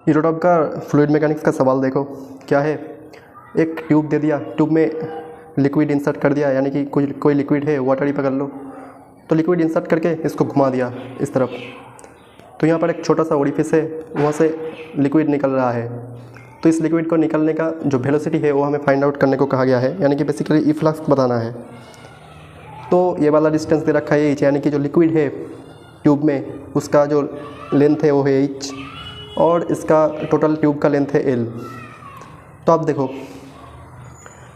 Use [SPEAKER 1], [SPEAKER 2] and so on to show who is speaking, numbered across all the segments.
[SPEAKER 1] यूरोटॉप का fluid mechanics का सवाल देखो क्या है। एक ट्यूब दे दिया, ट्यूब में लिक्विड इंसर्ट कर दिया, यानी कि कोई लिक्विड है, वाटर ही पकड़ लो। तो लिक्विड इंसर्ट करके इसको घुमा दिया इस तरफ, तो यहाँ पर एक छोटा सा ओरिफिस है, वहाँ से लिक्विड निकल रहा है। तो इस लिक्विड को निकलने का जो वेलोसिटी है वो हमें फाइंड आउट करने को कहा गया है, यानी कि बेसिकली इफ्लक्स बताना है। तो ये वाला डिस्टेंस दे रखा है h, यानी कि जो लिक्विड है ट्यूब में उसका जो लेंथ है वो है h, और इसका टोटल ट्यूब का लेंथ है l। तो आप देखो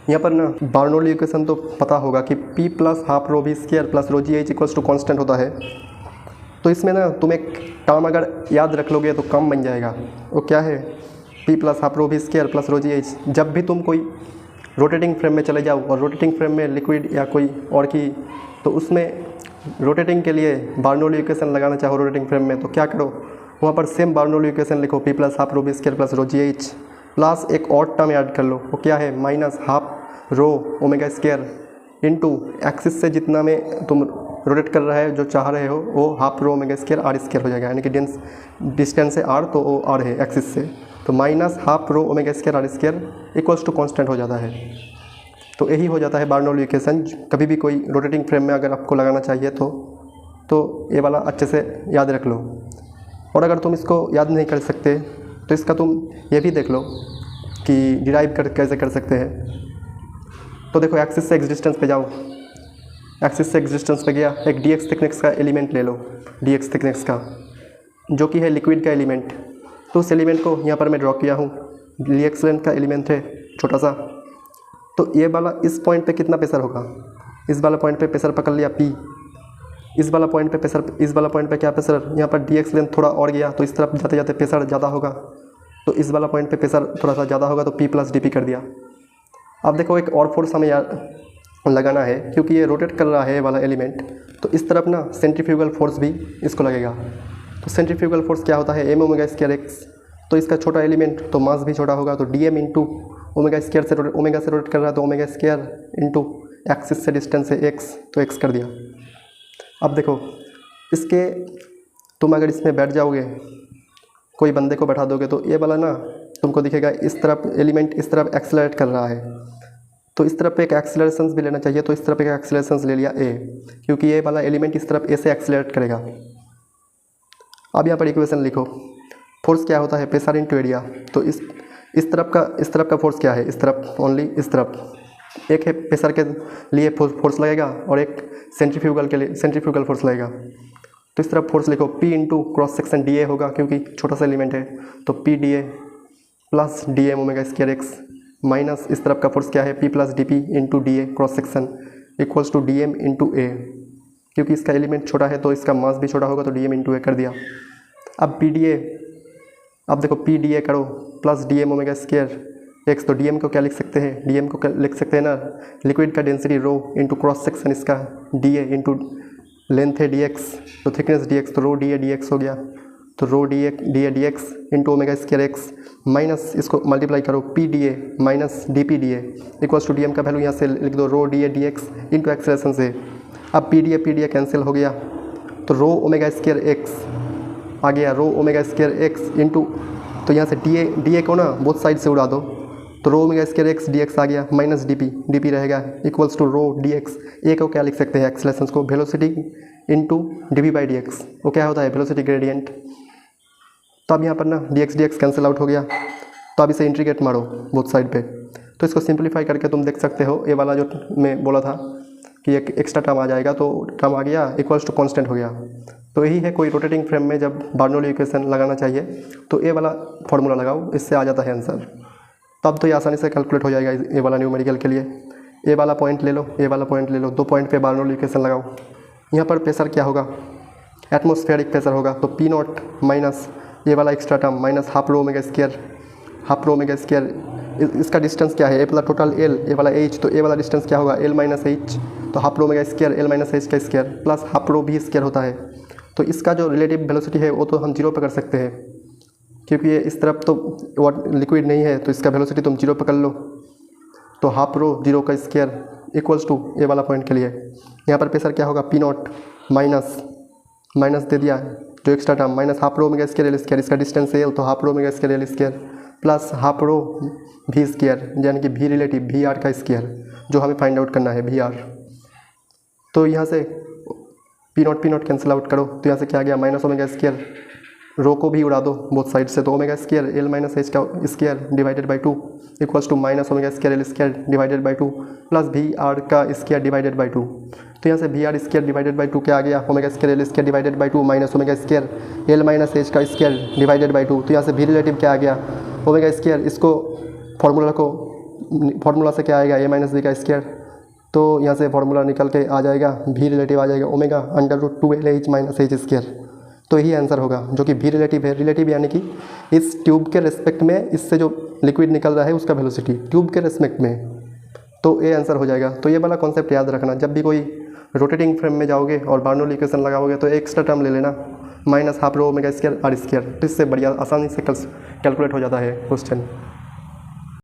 [SPEAKER 1] यहाँ पर ना बार्नौली इक्वेशन तो पता होगा कि P plus half rho V square plus rho G H equals to constant होता है। तो इसमें ना तुम एक टर्म अगर याद रख लोगे तो कम बन जाएगा। वो क्या है? P plus half rho V square plus rho G H. जब भी तुम कोई रोटेटिंग फ्रेम में चले जाओ और रोटेटिंग फ्रेम में लिक्विड या कोई और की, तो उसमें रोटेटिंग के लिए बार्नौली इक्वेशन लगाना चाहो रोटेटिंग फ्रेम में, तो क्या करो, वहाँ पर सेम बार्नौली इक्वेशन लिखो, P plus half rho V square plus rho G H, plus एक और टर्म ऐड कर लो। वो क्या है? Minus half rho omega square into axis से जितना में तुम रोटेट कर रहा है जो चाह रहे हो वो half rho omega square R square हो जाएगा, यानी कि डिस्टेंस है आर, तो वो आर है एक्सिस से, तो minus half rho omega square R square equals to constant हो जाता है। तो यही हो जाता है बार्नौली इक्वेशन। कभी भी कोई रोटेटिंग फ्रेम में अगर आपको लगाना चाहिए तो ये वाला अच्छे से याद रख लो। और अगर तुम इसको याद नहीं कर सकते तो इसका तुम ये भी देख लो कि डिराइव कैसे कर सकते हैं। तो देखो एक्सिस से एक्स डिस्टेंस पे जाओ, एक्सिस से एक्स डिस्टेंस पे गया, एक डी एक्स थिकनेस का एलिमेंट ले लो, डी एक्स थिकनेस का जो कि है लिक्विड का एलिमेंट। तो उस एलिमेंट को यहाँ पर मैं ड्रॉ किया हूँ, डी एक्स लेंथ का एलिमेंट है छोटा सा। तो ये वाला इस पॉइंट पे कितना प्रेशर होगा? इस वाला पॉइंट पे प्रेशर पकड़ लिया P, इस वाला पॉइंट पे प्रेशर, इस वाला पॉइंट पे क्या प्रेशर, यहाँ पर डी एक्स लेंथ थोड़ा और गया तो इस तरफ जाते जाते प्रेशर ज़्यादा होगा, तो इस वाला पॉइंट पे प्रेशर थोड़ा सा ज़्यादा होगा, तो P प्लस डी पी कर दिया। अब देखो एक और फोर्स हमें यार लगाना है, क्योंकि ये रोटेट कर रहा है ये वाला एलिमेंट, तो इस तरफ ना सेंट्रीफ्यूगल फोर्स भी इसको लगेगा। तो सेंट्रीफ्यूगल फोर्स क्या होता है? M omega square X. तो इसका छोटा एलिमेंट तो मास भी छोटा होगा, तो D M into omega square से ओमेगा से रोटेट कर रहा है, तो ओमेगा स्क्वायर इंटू एक्सिस से डिस्टेंस है एक्स, तो एक्स कर दिया। अब देखो इसके तुम अगर इसमें बैठ जाओगे, कोई बंदे को बैठा दोगे, तो ये वाला ना तुमको दिखेगा इस तरफ एलिमेंट इस तरफ एक्सेलरेट कर रहा है, तो इस तरफ पे एक एक्सेलरेशंस भी लेना चाहिए। तो इस तरफ एक एक्सेलरेशंस ले लिया ए, क्योंकि ये वाला एलिमेंट इस तरफ ए से एक्सेलरेट करेगा। अब यहाँ पर इक्वेशन लिखो, फोर्स क्या होता है? Pressure into area. तो इस तरफ का फोर्स क्या है? इस तरफ ओनली, इस तरफ एक है प्रेशर के लिए फोर्स लगेगा और एक सेंट्रीफ्यूगल के लिए सेंट्रीफ्यूगल फोर्स लगेगा। तो इस तरफ फोर्स लिखो P into cross section D A होगा, क्योंकि छोटा सा एलिमेंट है, तो P D A plus D M omega square X, minus इस तरफ का फोर्स क्या है? P plus D P into D A cross section equals to D M into A, क्योंकि इसका एलिमेंट छोटा है तो इसका मास भी छोटा होगा, तो डी एम इंटू ए कर दिया। अब P डी ए, अब देखो P डी ए करो plus D M omega square X, तो डी एम को क्या लिख सकते हैं? डी एम को लिख सकते हैं ना लिक्विड का density rho into cross section इसका डी ए इंटू लेंथ है डी एक्स, तो थिकनेस डी एक्स, तो rho D A D X हो गया, तो rho D A X into omega square X, minus इसको मल्टीप्लाई करो P D A minus D P D A equals to D M का value यहाँ से लिख दो, rho D A D X into acceleration से। अब P डी ए cancel हो गया, तो रो ओमेगा स्क्वायर एक्स आ गया, रो ओमेगा स्क्वायर एक्स इंटू, तो यहाँ से डी ए को ना बोथ साइड से उड़ा दो, तो rho omega square x d x आ गया, माइनस डी पी रहेगा equals to rho d x. A को क्या लिख सकते हैं? एक्सेलरेशन को velocity into d v by d x, वो क्या होता है? Velocity gradient. तो अब यहाँ पर ना डी एक्स कैंसिल आउट हो गया, तो अब इसे इंटीग्रेट मारो बोथ साइड पे, तो इसको सिंप्लीफाई करके तुम देख सकते हो, ये वाला जो मैं बोला था कि एक एक्स्ट्रा टर्म आ जाएगा, तो टर्म आ गया इक्वल्स टू कांस्टेंट हो गया। तो यही है, कोई रोटेटिंग फ्रेम में जब बार्नौली इक्वेशन लगाना चाहिए तो ये वाला फॉर्मूला लगाओ, इससे आ जाता है आंसर। तब तो ये आसानी से कैलकुलेट हो जाएगा ये वाला न्यूमेरिकल के लिए। ये वाला पॉइंट ले लो, ये वाला पॉइंट ले लो, 2 पॉइंट पे बार्नौली इक्वेशन लगाओ। यहाँ पर प्रेशर क्या होगा? एटमॉस्फेरिक प्रेशर होगा, तो P नॉट माइनस ये वाला extra term minus half rho omega square, इसका डिस्टेंस क्या है? ए प्लस टोटल एल, ए वाला एच, तो ए वाला डिस्टेंस क्या होगा? एल माइनस एच, तो half rho omega square l minus h का स्क्वायर प्लस हाफ रो भी स्क्वायर होता है। तो इसका जो रिलेटिव वेलोसिटी है वो तो हम 0 पे कर सकते हैं, क्योंकि ये इस तरफ तो लिक्विड नहीं है, तो इसका वेलोसिटी तुम 0 पकड़ लो, तो हाफ रो 0 का स्क्वायर इक्वल्स टू ए वाला पॉइंट के लिए। यहाँ पर प्रेशर क्या होगा? P नॉट माइनस दे दिया, जो extra term minus half rho omega square L square, इसका डिस्टेंस एल तो half rho omega square L square plus half rho V square यानी कि वी रिलेटिव वी आर का स्क्वायर जो हमें फाइंड आउट करना है वी आर। तो यहाँ से पी नॉट कैंसिल आउट करो तो यहाँ से क्या आ गया माइनस ओमेगा स्क्वायर, रो को भी उड़ा दो बोथ साइड से, तो omega square l minus h का square divided by 2 equals to minus omega square L square divided by 2 plus v are का स्क्वायर डिवाइडेड बाई 2। तो यहाँ से v r square divided by 2 क्या आ गया omega square L square divided by 2 minus omega square l minus h का square divided by 2। तो यहाँ से वी रिलेटिव क्या आ गया ओमेगा स्क्वायर, इसको फार्मूला से क्या आएगा ए माइनस बी का स्क्वायर, तो यहाँ से फार्मूला निकल के आ जाएगा वी रिलेटिव आ जाएगा omega under root 2 H minus H square. तो यही आंसर होगा जो कि वी रिलेटिव है। रिलेटिव यानी कि इस ट्यूब के रेस्पेक्ट में इससे जो लिक्विड निकल रहा है उसका वेलोसिटी ट्यूब के रेस्पेक्ट में, तो ये आंसर हो जाएगा। तो ये वाला कॉन्सेप्ट याद रखना, जब भी कोई रोटेटिंग फ्रेम में जाओगे और बार्नौली इक्वेशन लगाओगे तो एक्स्ट्रा टर्म ले लेना minus half rho omega square R square, तो इससे बढ़िया आसानी से कैलकुलेट हो जाता है क्वेश्चन।